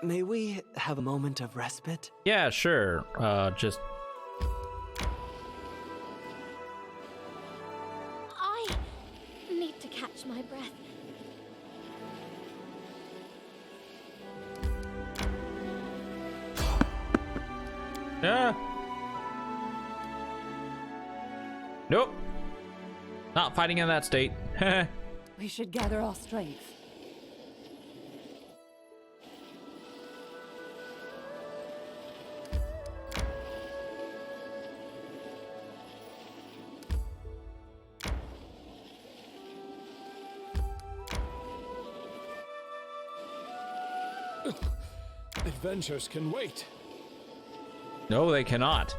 May we have a moment of respite? Yeah, sure. Just I need to catch my breath. yeah. Nope. Not fighting in that state. We should gather our strength. Adventures can wait. No, they cannot.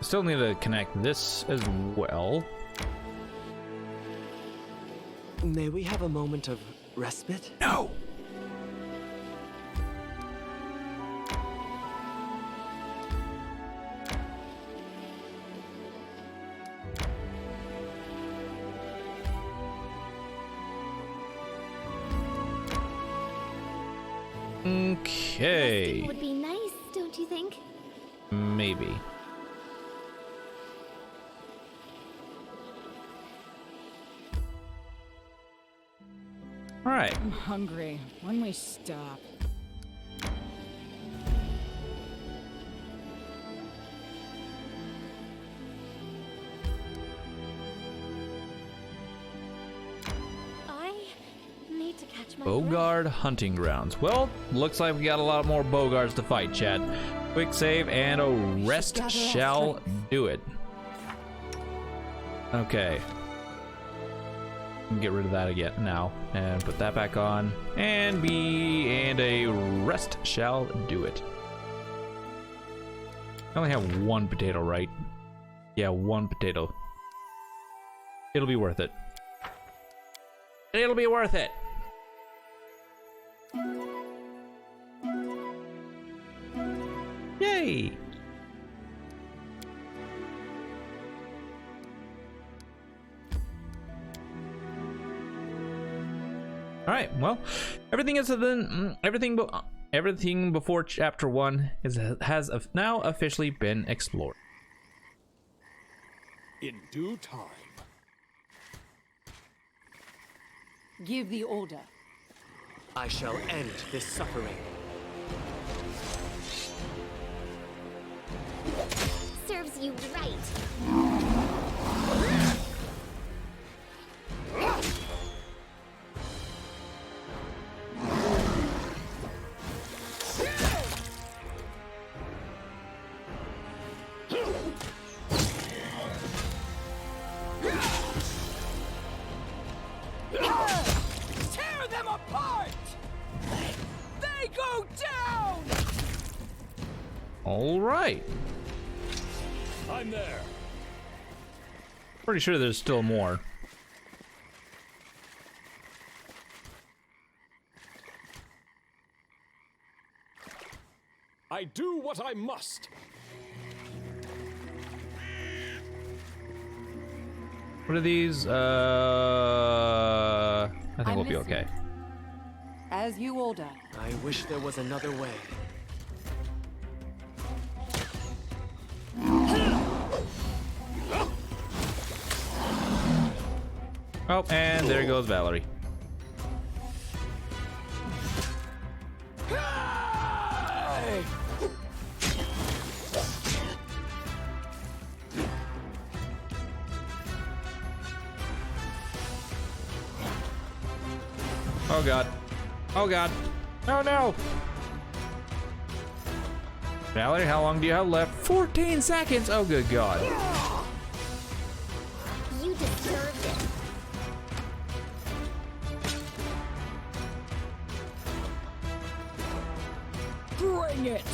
Still need to connect this as well. May we have a moment of respite? No. Okay. Resting would be nice, don't you think? Maybe. All right. I'm hungry. When we stop. I need to catch my breath. Bogard Hunting Grounds. Well, looks like we got a lot more Bogards to fight, Chad. Quick save and a rest gather our shall strength. do it. Okay. Get rid of that again now and put that back on. And a rest shall do it. I only have one potato, right? Yeah, one potato. It'll be worth it. It'll be worth it. Yay! All right. Well, everything is then everything before chapter 1 has now officially been explored. In due time. Give the order. I shall end this suffering. Serves you right. Tear them apart! They go down! All right. I'm there. Pretty sure there's still more. I do what I must. What are these? I think I'm we'll be listening. okay. As you order. I wish there was another way. Oh, and there goes Valerie. Hey! Oh god. Oh god. Oh no! Valerie, how long do you have left? 14 seconds! Oh good god. You deserved it. Bring it!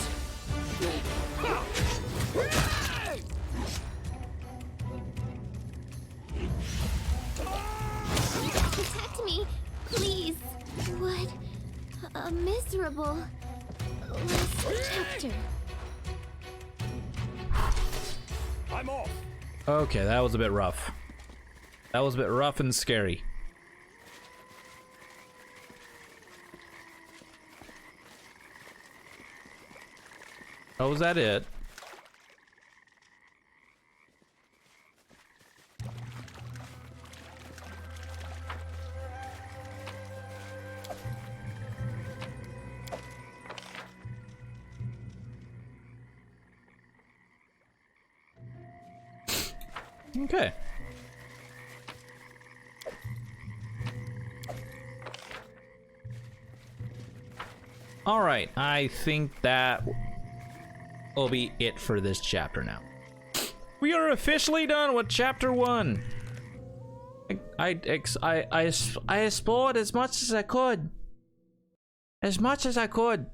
Protect me, please. What a miserable last chapter. I'm off. Okay, that was a bit rough. That was a bit rough and scary. Oh, was that it? Okay. All right, I think that will be it for this chapter now. We are officially done with chapter 1. I explored as much as I could. As much as I could.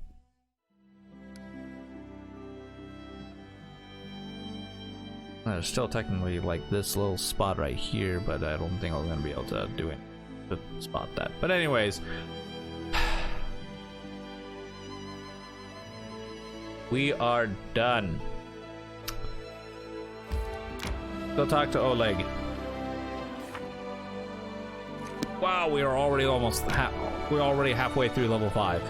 There's still technically like this little spot right here, but I don't think I'm gonna be able to do it to spot that. But anyways, we are done. Go talk to Oleg. Wow, we are already we're already halfway through level 5.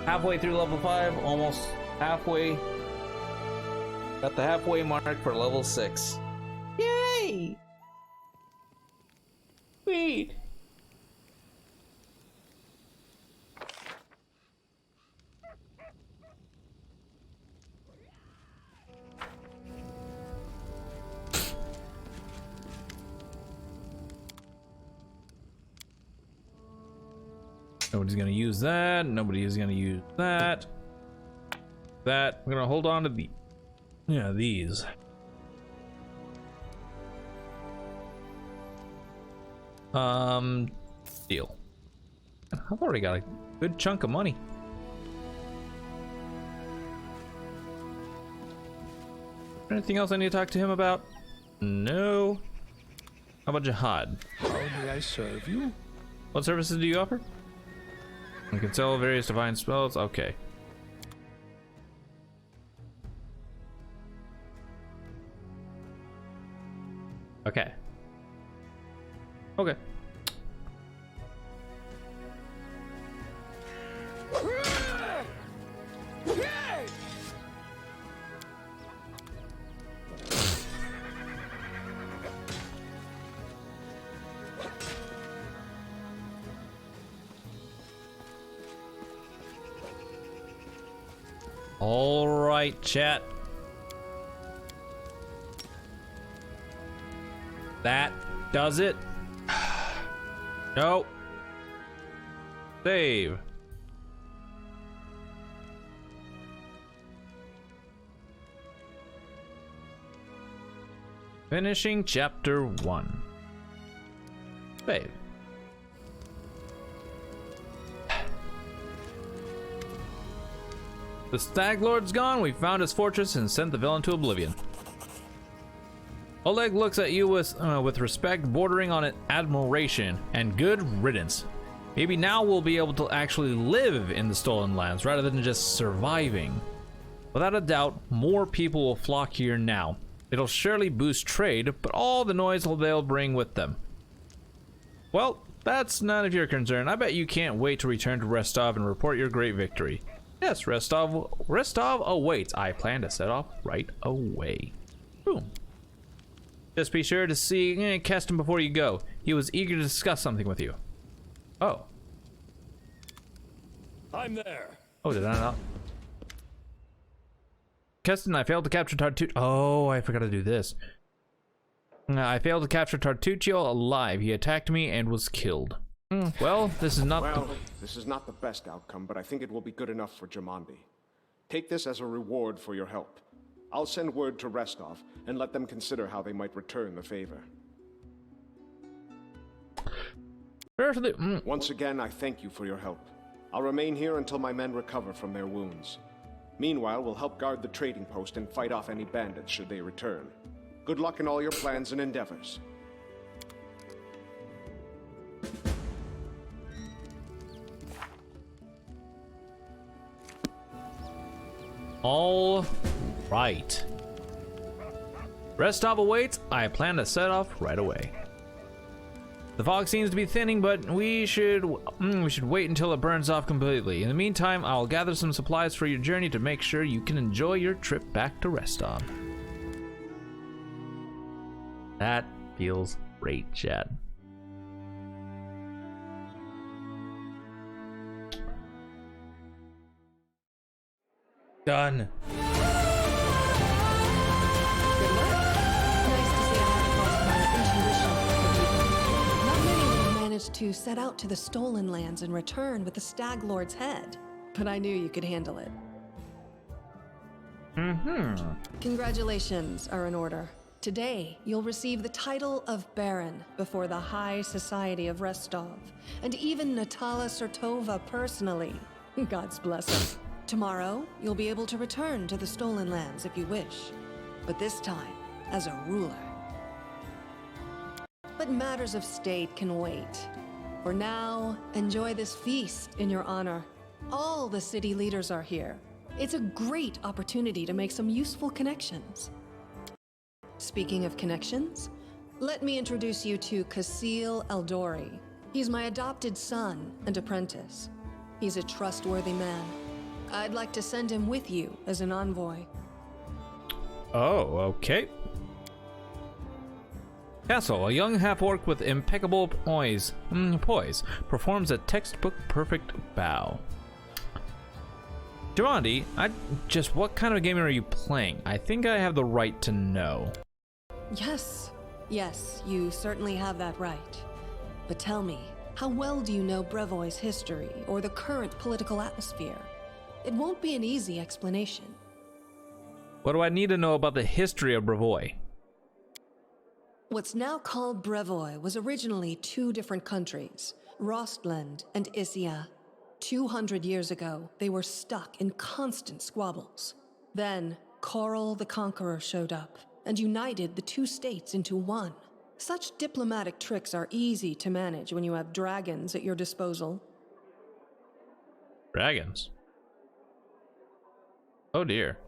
Halfway through level 5, almost halfway. Got the halfway mark for level 6. Yay! Sweet. Nobody's gonna use that. Nobody is gonna use that. That we're gonna hold on to these. Deal. I've already got a good chunk of money. Anything else I need to talk to him about? No. How about Jihad? How may I serve you? What services do you offer? You can sell various divine spells. Okay. Okay. Okay. All right, chat. That does it. No. Save. Finishing chapter 1. Save. The Stag Lord's gone. We found his fortress and sent the villain to oblivion. Oleg looks at you with respect bordering on admiration and good riddance. Maybe now we'll be able to actually live in the Stolen Lands rather than just surviving. Without a doubt, more people will flock here now. It'll surely boost trade, but all the noise they'll bring with them. Well, that's none of your concern. I bet you can't wait to return to Rostov and report your great victory. Yes, Rostov awaits. I plan to set off right away. Boom. Just be sure to see Keston before you go. He was eager to discuss something with you. Oh. I'm there. Oh, did I not? Keston, I failed to capture Tartuccio. Oh, I forgot to do this. I failed to capture Tartuccio alive. He attacked me and was killed. Well, this is not the best outcome, but I think it will be good enough for Jamandi. Take this as a reward for your help. I'll send word to Rostov and let them consider how they might return the favor. Once again, I thank you for your help. I'll remain here until my men recover from their wounds. Meanwhile, we'll help guard the trading post and fight off any bandits should they return. Good luck in all your plans and endeavors. All right. Rostov awaits. I plan to set off right away. The fog seems to be thinning, but we should wait until it burns off completely. In the meantime, I'll gather some supplies for your journey to make sure you can enjoy your trip back to Restov. That feels great, Chad. Done. To set out to the stolen lands and return with the Stag Lord's head, but I knew you could handle it. Congratulations are in order. Today, you'll receive the title of Baron before the High Society of Restov, and even Natala Sertova personally. God's blessing. Tomorrow, you'll be able to return to the stolen lands if you wish, but this time as a ruler. But matters of state can wait. For now, enjoy this feast in your honor. All the city leaders are here. It's a great opportunity to make some useful connections. Speaking of connections, let me introduce you to Kasil Eldori. He's my adopted son and apprentice. He's a trustworthy man. I'd like to send him with you as an envoy. Oh, okay. Castle, a young half-orc with impeccable poise, performs a textbook-perfect bow. Durandi, what kind of game are you playing? I think I have the right to know. Yes, you certainly have that right. But tell me, how well do you know Brevoy's history or the current political atmosphere? It won't be an easy explanation. What do I need to know about the history of Brevoy? What's now called Brevoy was originally two different countries, Rostland and Issia. 200 years ago, they were stuck in constant squabbles. Then, Korl the Conqueror showed up and united the two states into one. Such diplomatic tricks are easy to manage when you have dragons at your disposal. Dragons? Oh dear.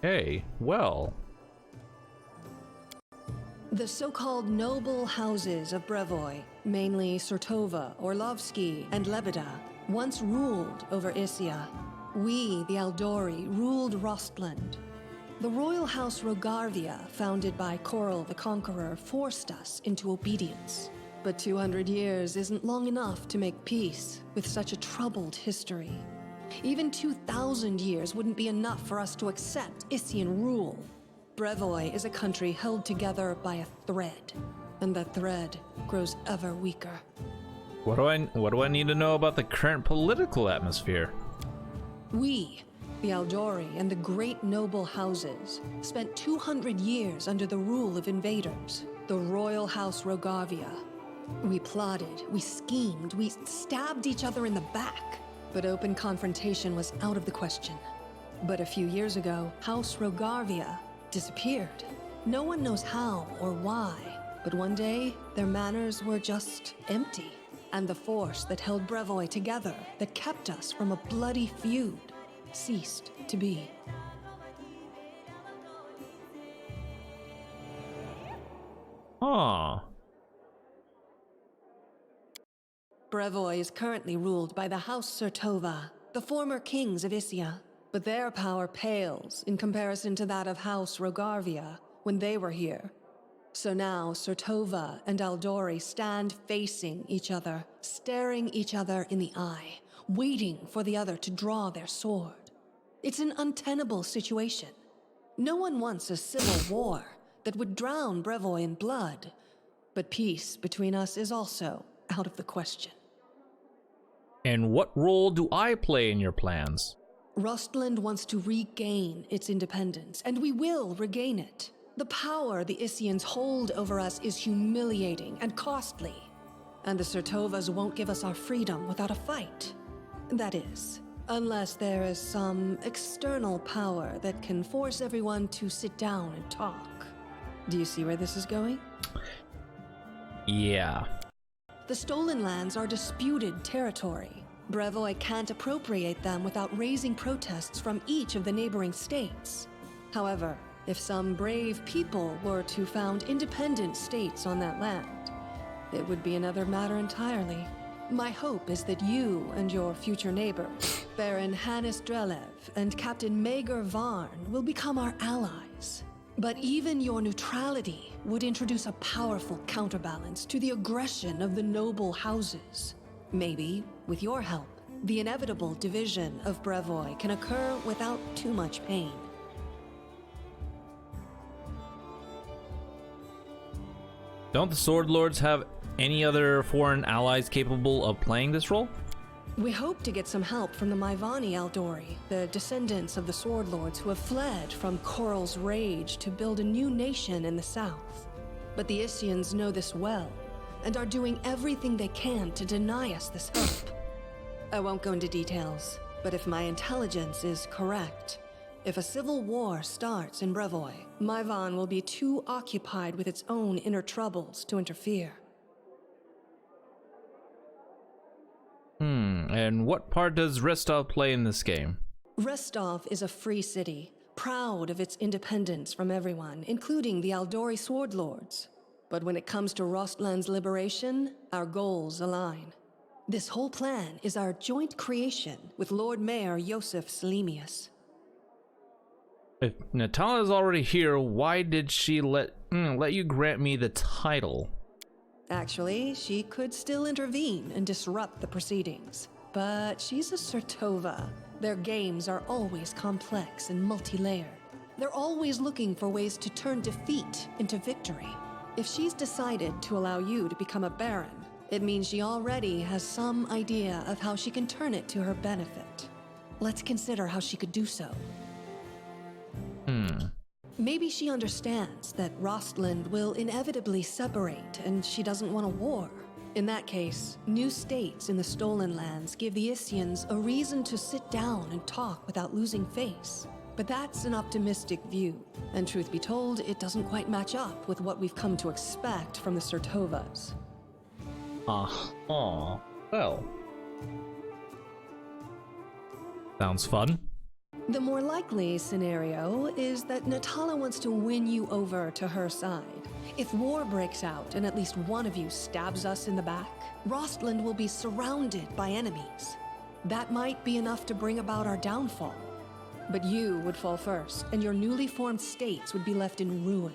Hey, well. The so-called noble houses of Brevoy, mainly Sertova, Orlovsky, and Lebeda, once ruled over Issia. We, the Eldori, ruled Rostland. The royal house Rogarvia, founded by Korl the Conqueror, forced us into obedience. But 200 years isn't long enough to make peace with such a troubled history. Even 2,000 years wouldn't be enough for us to accept Issian rule. Brevoy is a country held together by a thread, and that thread grows ever weaker. What do I need to know about the current political atmosphere? We, the Eldori and the great noble houses, spent 200 years under the rule of invaders, the royal house Rogarvia. We plotted, we schemed, we stabbed each other in the back. But open confrontation was out of the question. But a few years ago, House Rogarvia disappeared. No one knows how or why, but one day, their manors were just empty. And the force that held Brevoy together, that kept us from a bloody feud, ceased to be. Huh. Brevoy is currently ruled by the House Sertova, the former kings of Issia, but their power pales in comparison to that of House Rogarvia when they were here. So now Sertova and Eldori stand facing each other, staring each other in the eye, waiting for the other to draw their sword. It's an untenable situation. No one wants a civil war that would drown Brevoy in blood, but peace between us is also out of the question. And what role do I play in your plans? Rostland wants to regain its independence, and we will regain it. The power the Issians hold over us is humiliating and costly, and the Sertovas won't give us our freedom without a fight. That is, unless there is some external power that can force everyone to sit down and talk. Do you see where this is going? Yeah. The stolen lands are disputed territory. Brevoy can't appropriate them without raising protests from each of the neighboring states. However, if some brave people were to found independent states on that land, it would be another matter entirely. My hope is that you and your future neighbors, Baron Hannes Drelev and Captain Maegor Varn, will become our allies. But even your neutrality would introduce a powerful counterbalance to the aggression of the noble houses. Maybe, with your help, the inevitable division of Brevoy can occur without too much pain. Don't the Sword Lords have any other foreign allies capable of playing this role? We hope to get some help from the Maivani Aldori, the descendants of the Sword Lords who have fled from Coral's rage to build a new nation in the south. But the Isians know this well, and are doing everything they can to deny us this help. I won't go into details, but if my intelligence is correct, if a civil war starts in Brevoy, Maivan will be too occupied with its own inner troubles to interfere. And what part does Restov play in this game? Restov is a free city, proud of its independence from everyone, including the Aldori Sword Lords. But when it comes to Rostland's liberation, our goals align. This whole plan is our joint creation with Lord Mayor Yosef Selimius. If Natala's already here, why did she let you grant me the title? Actually, she could still intervene and disrupt the proceedings. But she's a Sertova. Their games are always complex and multi-layered. They're always looking for ways to turn defeat into victory. If she's decided to allow you to become a baron, it means she already has some idea of how she can turn it to her benefit. Let's consider how she could do so. Maybe she understands that Rostland will inevitably separate and she doesn't want a war. In that case, new states in the Stolen Lands give the Isians a reason to sit down and talk without losing face. But that's an optimistic view, and truth be told, it doesn't quite match up with what we've come to expect from the Sertovas. Well. Sounds fun. The more likely scenario is that Natala wants to win you over to her side. If war breaks out and at least one of you stabs us in the back, Rostland will be surrounded by enemies. That might be enough to bring about our downfall. But you would fall first, and your newly formed states would be left in ruin.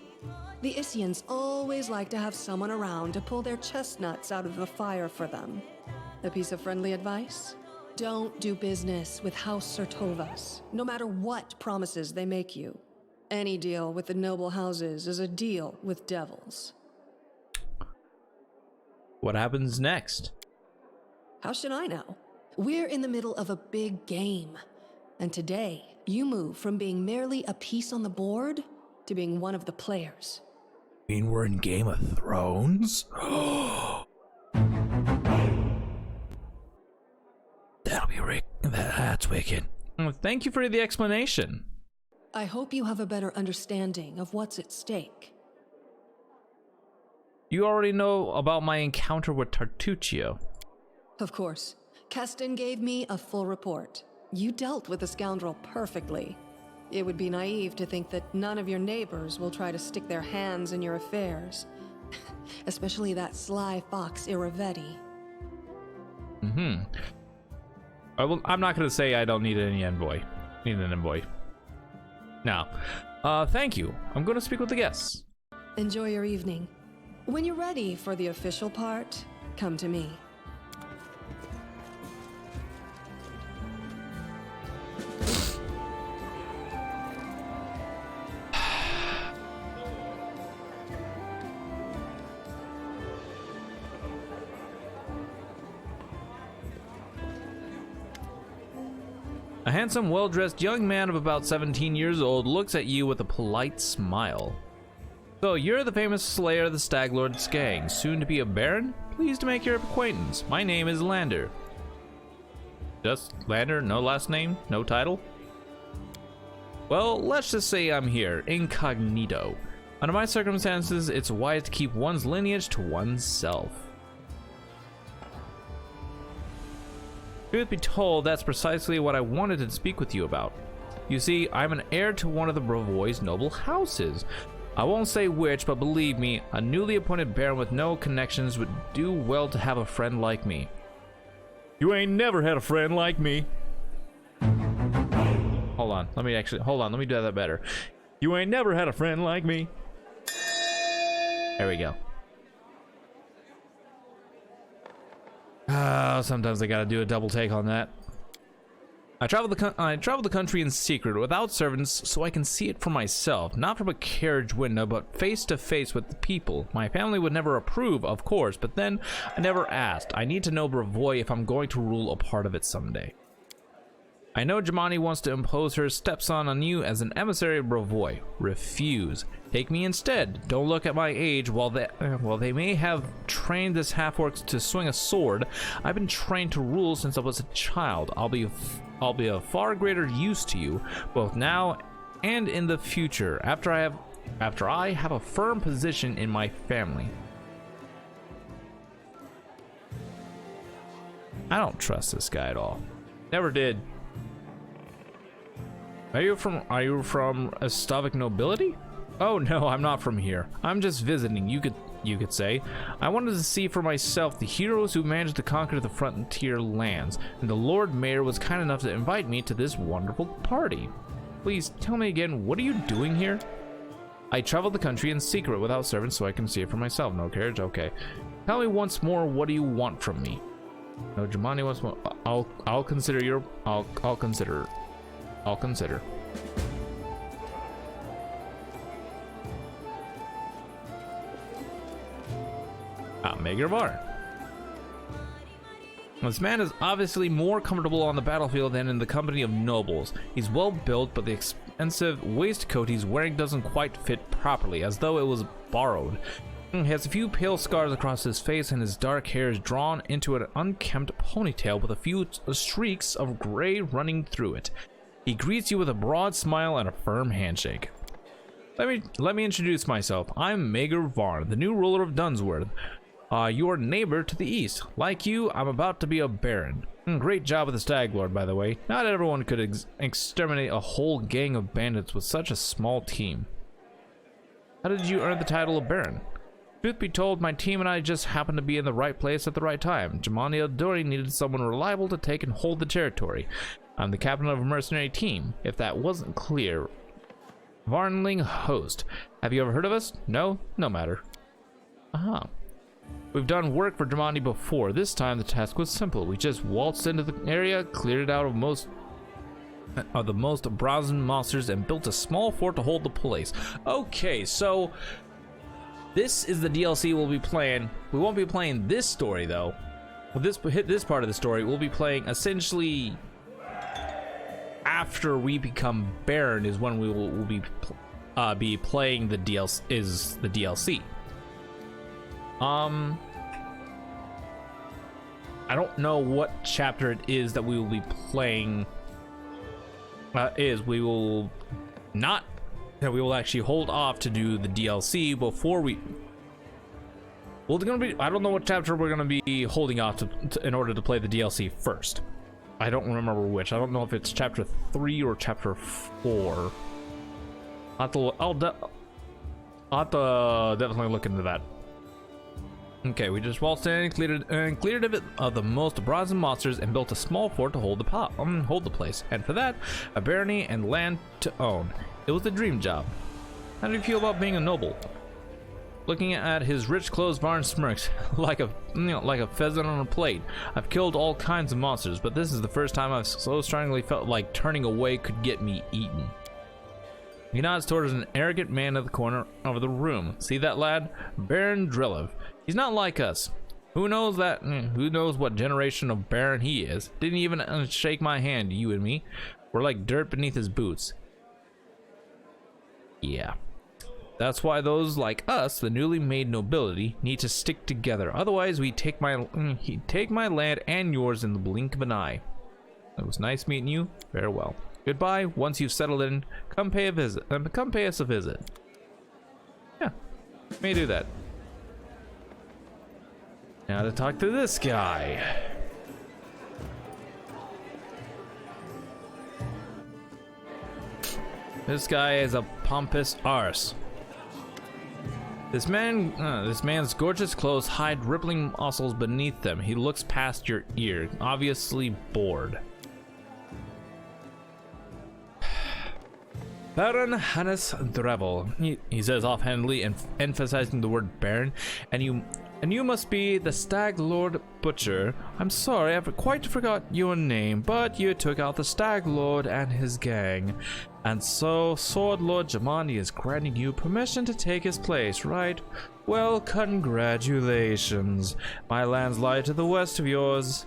The Isians always like to have someone around to pull their chestnuts out of the fire for them. A piece of friendly advice? Don't do business with House Sertovas, no matter what promises they make you. Any deal with the noble houses is a deal with devils. What happens next? How should I know? We're in the middle of a big game. And today, you move from being merely a piece on the board to being one of the players. You mean we're in Game of Thrones? That'll be Rick. That's wicked. Thank you for the explanation. I hope you have a better understanding of what's at stake. You already know about my encounter with Tartuccio. Of course. Keston gave me a full report. You dealt with the scoundrel perfectly. It would be naive to think that none of your neighbors will try to stick their hands in your affairs. Especially that sly fox Iravetti. I'm not going to say I don't need any envoy. Need an envoy. Now, thank you. I'm going to speak with the guests. Enjoy your evening. When you're ready for the official part, come to me. A handsome, well-dressed young man of about 17 years old looks at you with a polite smile. So, you're the famous slayer of the Staglord's gang, soon to be a baron? Pleased to make your acquaintance. My name is Lander. Just Lander, no last name, no title? Well, let's just say I'm here, incognito. Under my circumstances, it's wise to keep one's lineage to oneself. Truth be told, that's precisely what I wanted to speak with you about. You see, I'm an heir to one of the Brevoy's noble houses. I won't say which, but believe me, a newly appointed baron with no connections would do well to have a friend like me. You ain't never had a friend like me. Hold on, let me do that better. You ain't never had a friend like me. There we go. Sometimes I gotta do a double take on that. I travel the country in secret without servants so I can see it for myself, not from a carriage window, but face to face with the people. My family would never approve, of course, but then I never asked. I need to know Brevoy if I'm going to rule a part of it someday. I know Jemani wants to impose her stepson on you as an emissary of Brevoy. Refuse. Take me instead. Don't look at my age. While they may have trained this half-orc to swing a sword, I've been trained to rule since I was a child. I'll be of far greater use to you, both now and in the future, after I have a firm position in my family. I don't trust this guy at all. Never did. Are you from a Slavic nobility? Oh no, I'm not from here. I'm just visiting, you could say. I wanted to see for myself the heroes who managed to conquer the frontier lands, and the Lord Mayor was kind enough to invite me to this wonderful party. Please tell me again, what are you doing here? I traveled the country in secret without servants so I can see it for myself. No carriage? Okay. Tell me once more, what do you want from me? No, Jemani wants more. I'll consider. I'll consider. Mager Var. This man is obviously more comfortable on the battlefield than in the company of nobles. He's well built, but the expensive waistcoat he's wearing doesn't quite fit properly, as though it was borrowed. He has a few pale scars across his face, and his dark hair is drawn into an unkempt ponytail with a few streaks of gray running through it. He greets you with a broad smile and a firm handshake. Let me introduce myself. I'm Mager Varn, the new ruler of Dunsworth. Your neighbor to the east. Like you, I'm about to be a baron. Great job with the Stag Lord, by the way. Not everyone could exterminate a whole gang of bandits with such a small team. How did you earn the title of baron? Truth be told, my team and I just happened to be in the right place at the right time. Jemani Eldori needed someone reliable to take and hold the territory. I'm the captain of a mercenary team, if that wasn't clear. Varnling Host. Have you ever heard of us? No? No matter. Aha. We've done work for Jemani before. This time the task was simple. We just waltzed into the area, cleared it out of the most brazen monsters, and built a small fort to hold the place. Okay, so this is the DLC we'll be playing. We won't be playing this story though. Well, this part of the story we'll be playing essentially after we become Baron is when we will be playing the DLC. I don't know what chapter it is that we will be playing. We will actually hold off to do the DLC before we. Well, I don't know what chapter we're gonna be holding off to in order to play the DLC first. I don't remember which. I don't know if it's chapter 3 or chapter 4. I'll have to definitely look into that. Okay, we just waltzed in and cleared it of the most brazen monsters and built a small fort to hold the place. And for that, a barony and land to own. It was the dream job. How do you feel about being a noble? Looking at his rich clothes, Varn smirks like a pheasant on a plate. I've killed all kinds of monsters, but this is the first time I've so strongly felt like turning away could get me eaten. He nods towards an arrogant man at the corner of the room. See that lad? Baron Drillev. He's not like us. Who knows what generation of Baron he is? Didn't even shake my hand, you and me. We're like dirt beneath his boots. Yeah. That's why those like us, the newly made nobility, need to stick together. Otherwise, he'd take my land and yours in the blink of an eye. It was nice meeting you. Farewell. Goodbye. Once you've settled in, come pay us a visit. Yeah, may do that. Now to talk to this guy. This guy is a pompous arse. This man's gorgeous clothes hide rippling muscles beneath them. He looks past your ear, obviously bored. Baron Hannes Drevel, he says offhandedly, emphasizing the word Baron, and you must be the Stag Lord Butcher. I'm sorry, I've quite forgot your name, but you took out the Stag Lord and his gang. And so, Sword Lord Jamandi is granting you permission to take his place, right? Well, congratulations. My lands lie to the west of yours.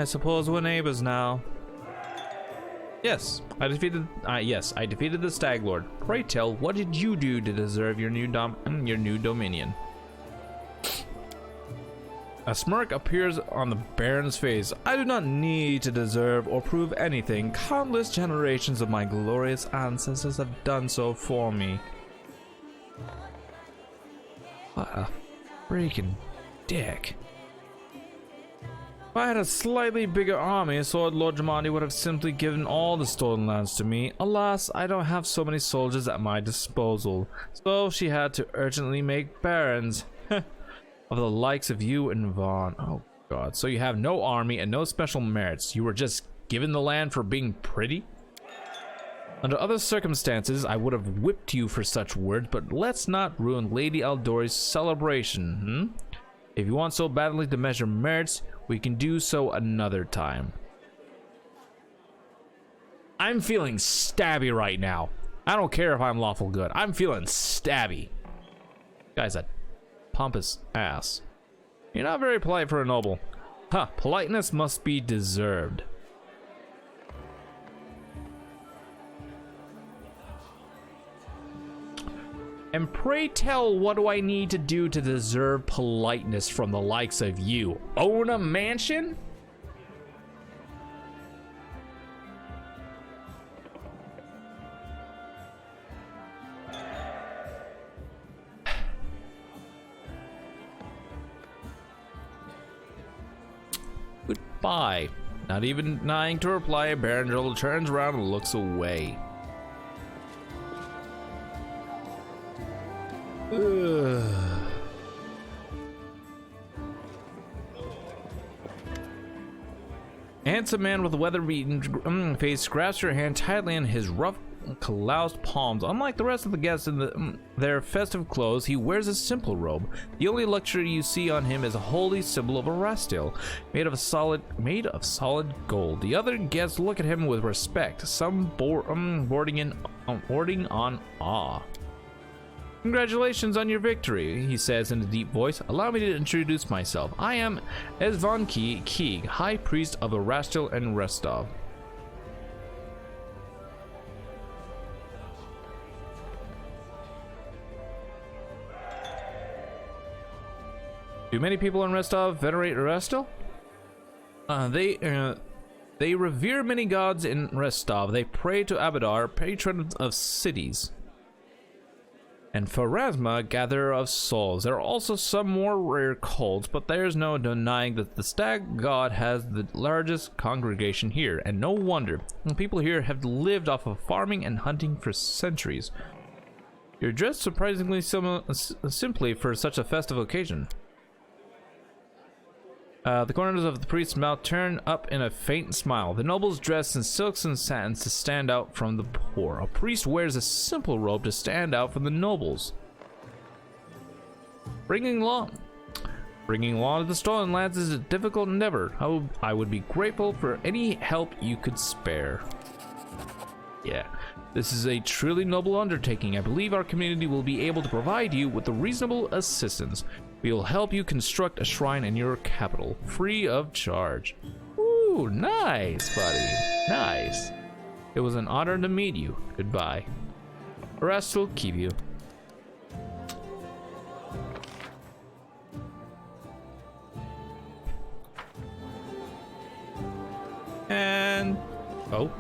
I suppose we're neighbors now. Yes, I defeated the Stag Lord. Pray tell, what did you do to deserve your new dominion? A smirk appears on the Baron's face. I do not need to deserve or prove anything. Countless generations of my glorious ancestors have done so for me. What a freaking dick. If I had a slightly bigger army, Sword Lord Jamandi would have simply given all the stolen lands to me. Alas, I don't have so many soldiers at my disposal. So she had to urgently make barons. Of the likes of you and Vaughn. Oh god, so you have no army and no special merits. You were just given the land for being pretty? Under other circumstances, I would have whipped you for such words, but let's not ruin Lady Aldori's celebration, If you want so badly to measure merits, we can do so another time. I'm feeling stabby right now. I don't care if I'm lawful good. I'm feeling stabby. Guy's a pompous ass. You're not very polite for a noble. Huh, politeness must be deserved. And pray tell, what do I need to do to deserve politeness from the likes of you? Own a mansion? Goodbye. Not even denying to reply, Baron Joel turns around and looks away. A handsome man with a weather-beaten face grasps your hand tightly in his rough, calloused palms. Unlike the rest of the guests in their festive clothes, he wears a simple robe. The only luxury you see on him is a holy symbol of Erastil, made of solid gold. The other guests look at him with respect, some bordering on awe. Congratulations on your victory, he says in a deep voice. Allow me to introduce myself. I am Esvan Keeg, High Priest of Erastil and Restov. Do many people in Restov venerate Erastil? They revere many gods in Restov. They pray to Abadar, patron of cities, and Pharasma, gatherer of souls. There are also some more rare cults, but there's no denying that the Stag God has the largest congregation here, and no wonder. People here have lived off of farming and hunting for centuries. You're dressed surprisingly simply for such a festive occasion. The corners of the priest's mouth turn up in a faint smile. The nobles dress in silks and satins to stand out from the poor. A priest wears a simple robe to stand out from the nobles. Bringing law to the stolen lands is a difficult endeavor. I would be grateful for any help you could spare. Yeah, this is a truly noble undertaking. I believe our community will be able to provide you with a reasonable assistance. We will help you construct a shrine in your capital, free of charge. Ooh, nice, buddy. Nice. It was an honor to meet you. Goodbye. Erastil keep you. And... oh.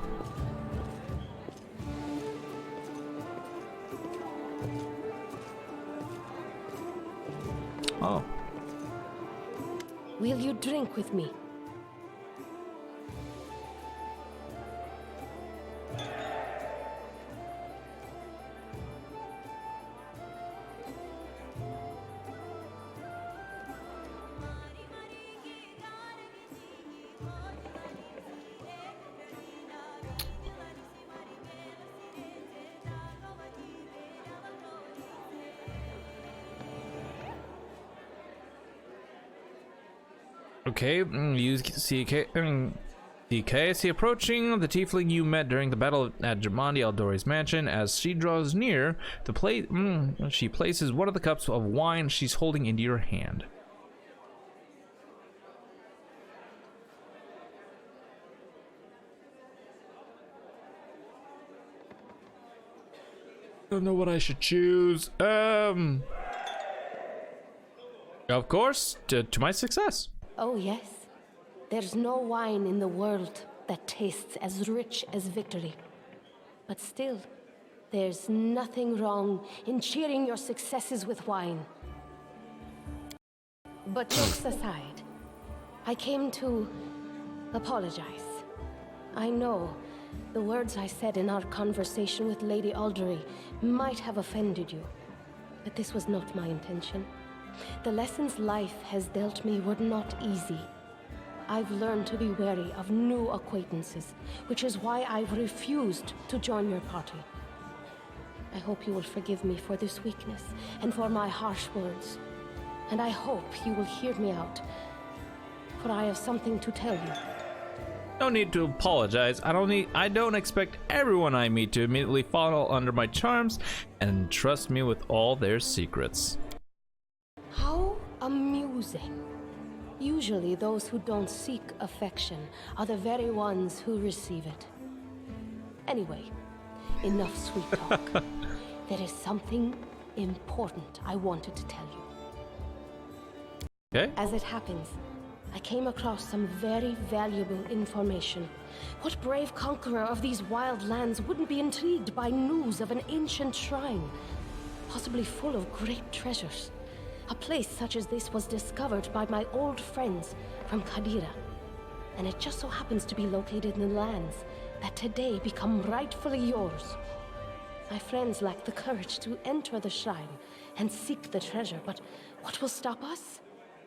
Oh. Will you drink with me? Okay, you see see approaching the tiefling you met during the battle at Jamandi Aldori's mansion. As she draws near, she places one of the cups of wine she's holding into your hand. I don't know what I should choose. Of course, to my success. Oh, yes. There's no wine in the world that tastes as rich as victory. But still, there's nothing wrong in cheering your successes with wine. But jokes aside, I came to apologize. I know the words I said in our conversation with Lady Aldery might have offended you, but this was not my intention. The lessons life has dealt me were not easy. I've learned to be wary of new acquaintances, which is why I've refused to join your party. I hope you will forgive me for this weakness and for my harsh words. And I hope you will hear me out, for I have something to tell you. No need to apologize. I don't expect everyone I meet to immediately fall under my charms and trust me with all their secrets. How amusing. Usually those who don't seek affection are the very ones who receive it. Anyway, enough sweet talk. There is something important I wanted to tell you. Okay. As it happens, I came across some very valuable information. What brave conqueror of these wild lands wouldn't be intrigued by news of an ancient shrine, possibly full of great treasures? A place such as this was discovered by my old friends from Kadira, and it just so happens to be located in the lands that today become rightfully yours. My friends lack the courage to enter the shrine and seek the treasure, but what will stop us?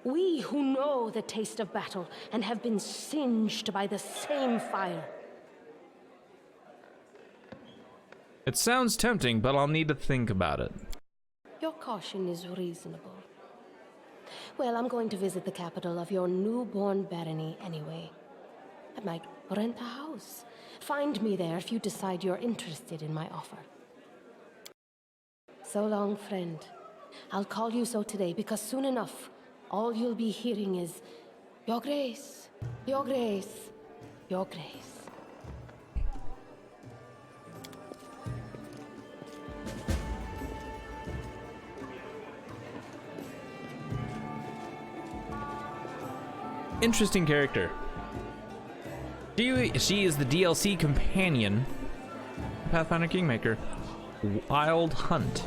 We who know the taste of battle and have been singed by the same fire. It sounds tempting, but I'll need to think about it. Your caution is reasonable. Well, I'm going to visit the capital of your newborn barony anyway. I might rent a house. Find me there if you decide you're interested in my offer. So long, friend. I'll call you so today because soon enough, all you'll be hearing is, Your Grace, Your Grace, Your Grace. Interesting character. She is the DLC companion, Pathfinder Kingmaker, Wild Hunt.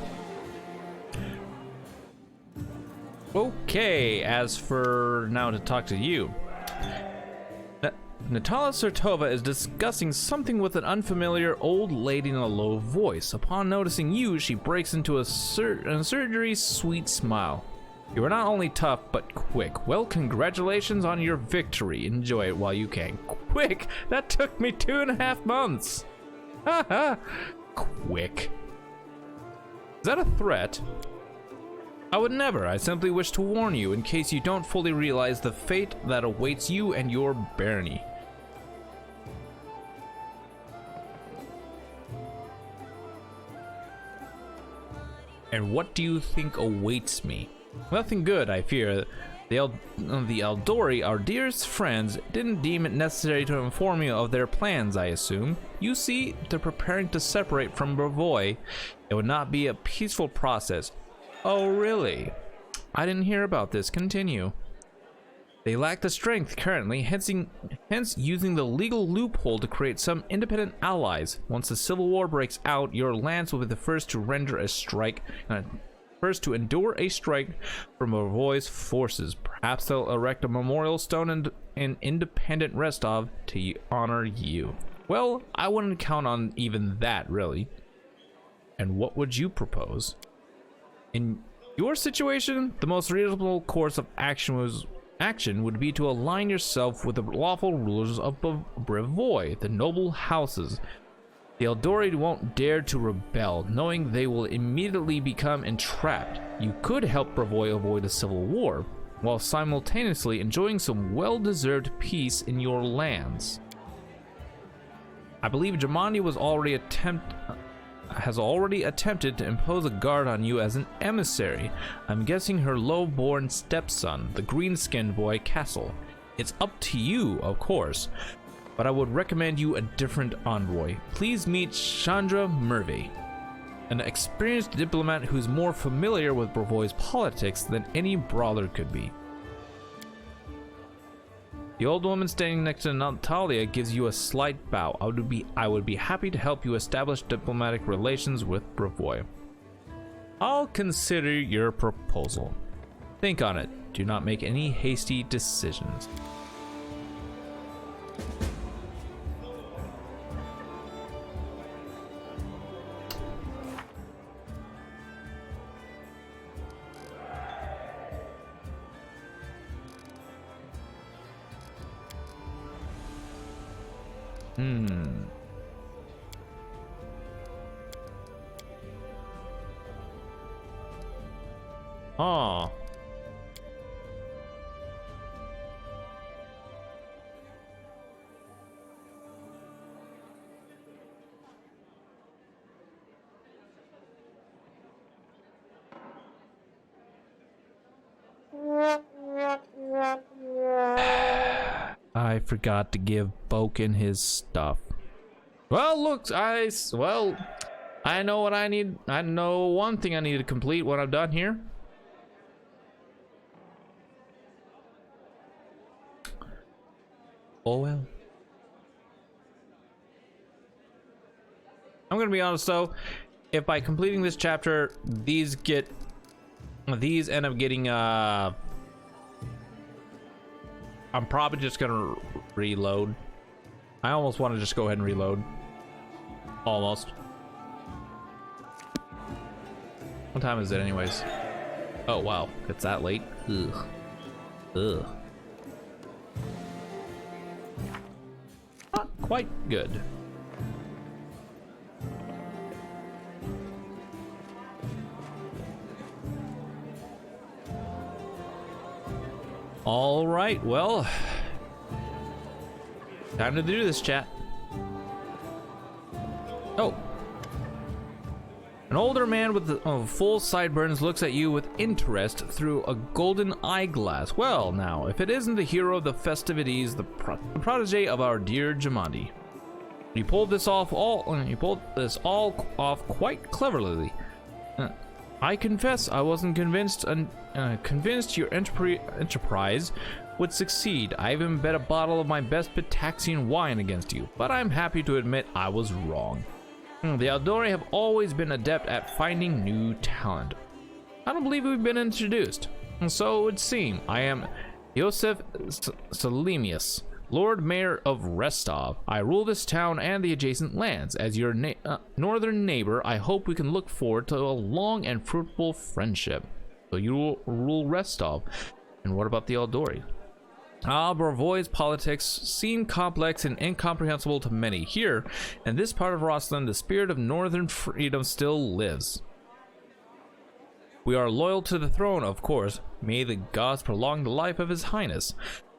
Okay, as for now to talk to you. Natalia Sertova is discussing something with an unfamiliar old lady in a low voice. Upon noticing you, she breaks into a surgery sweet smile. You are not only tough, but quick. Well, congratulations on your victory. Enjoy it while you can. Quick? That took me 2.5 months. Haha. Quick. Is that a threat? I would never. I simply wish to warn you in case you don't fully realize the fate that awaits you and your barony. And what do you think awaits me? Nothing good, I fear. The Aldori, our dearest friends, didn't deem it necessary to inform you of their plans, I assume. You see, they're preparing to separate from Bravoy. It would not be a peaceful process. Oh, really? I didn't hear about this. Continue. They lack the strength currently, hence using the legal loophole to create some independent allies. Once the civil war breaks out, your lands will be the first to render a strike, to endure a strike from Bravoy's forces. Perhaps they'll erect a memorial stone in independent Restov to honor you. Well, I wouldn't count on even that, really. And what would you propose? In your situation, the most reasonable course of action would be to align yourself with the lawful rulers of Bravoy, the noble houses. The Aldori won't dare to rebel, knowing they will immediately become entrapped. You could help Bravoy avoid a civil war. while simultaneously enjoying some well-deserved peace in your lands. I believe Jamandi has already attempted to impose a guard on you as an emissary. I'm guessing her low-born stepson, the green-skinned boy Castle. It's up to you, of course, but I would recommend you a different envoy. Please meet Chandra Murvey, an experienced diplomat who's more familiar with Brevoy's politics than any brawler could be. The old woman standing next to Natalia gives you a slight bow. I would be happy to help you establish diplomatic relations with Brevoy. I'll consider your proposal. Think on it. Do not make any hasty decisions. Oh. I forgot to give Boken his stuff. Well, look, I know what I need. I know one thing I need to complete when I'm done here. Oh well. I'm gonna be honest though, if by completing this chapter these end up getting I'm probably just gonna reload. I almost want to just go ahead and reload. Almost. What time is it anyways? Oh wow, it's that late. Ugh. Ugh. Not quite good. All right, well, time to do this, chat. Oh. An older man with full sideburns looks at you with interest through a golden eyeglass. Well, now, if it isn't the hero of the festivities, the protege of our dear Jamandi. You pulled this all off quite cleverly. I confess I wasn't convinced your enterprise would succeed. I even bet a bottle of my best Pitaxian wine against you, but I'm happy to admit I was wrong. The Aldori have always been adept at finding new talent. I don't believe we've been introduced. And so it would seem. I am Yosef Salimius, Lord Mayor of Restov. I rule this town and the adjacent lands. As your northern neighbor, I hope we can look forward to a long and fruitful friendship. So you will rule Restov. And what about the Aldori? Brevoy's politics seem complex and incomprehensible to many. Here, in this part of Rosslyn, the spirit of northern freedom still lives. We are loyal to the throne, of course. May the gods prolong the life of His Highness.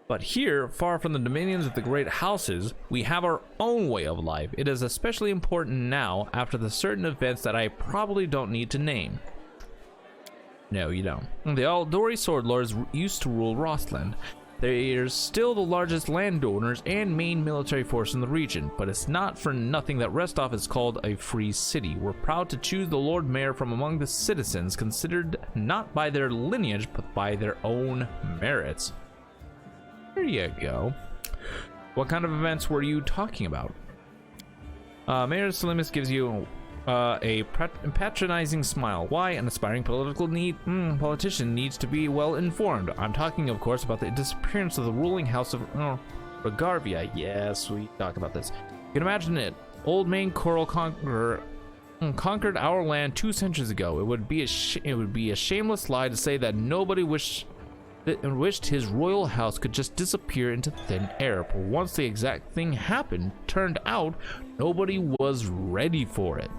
But here, far from the dominions of the great houses, we have our own way of life. It is especially important now, after the certain events that I probably don't need to name. No, you don't. The Aldori sword lords used to rule Rosslyn. They are still the largest landowners and main military force in the region, but it's not for nothing that Restov is called a free city. We're proud to choose the Lord Mayor from among the citizens, considered not by their lineage, but by their own merits. There you go. What kind of events were you talking about? Mayor Salimus gives you a patronizing smile. Why? An aspiring politician needs to be well informed. I'm talking, of course, about the disappearance of the ruling house of Regarvia. Yes, we talk about this. You can imagine it. Old Main Coral conquered our land 2 centuries ago. It would be a shameless lie to say that nobody wished his royal house could just disappear into thin air. But once the exact thing happened, turned out nobody was ready for it.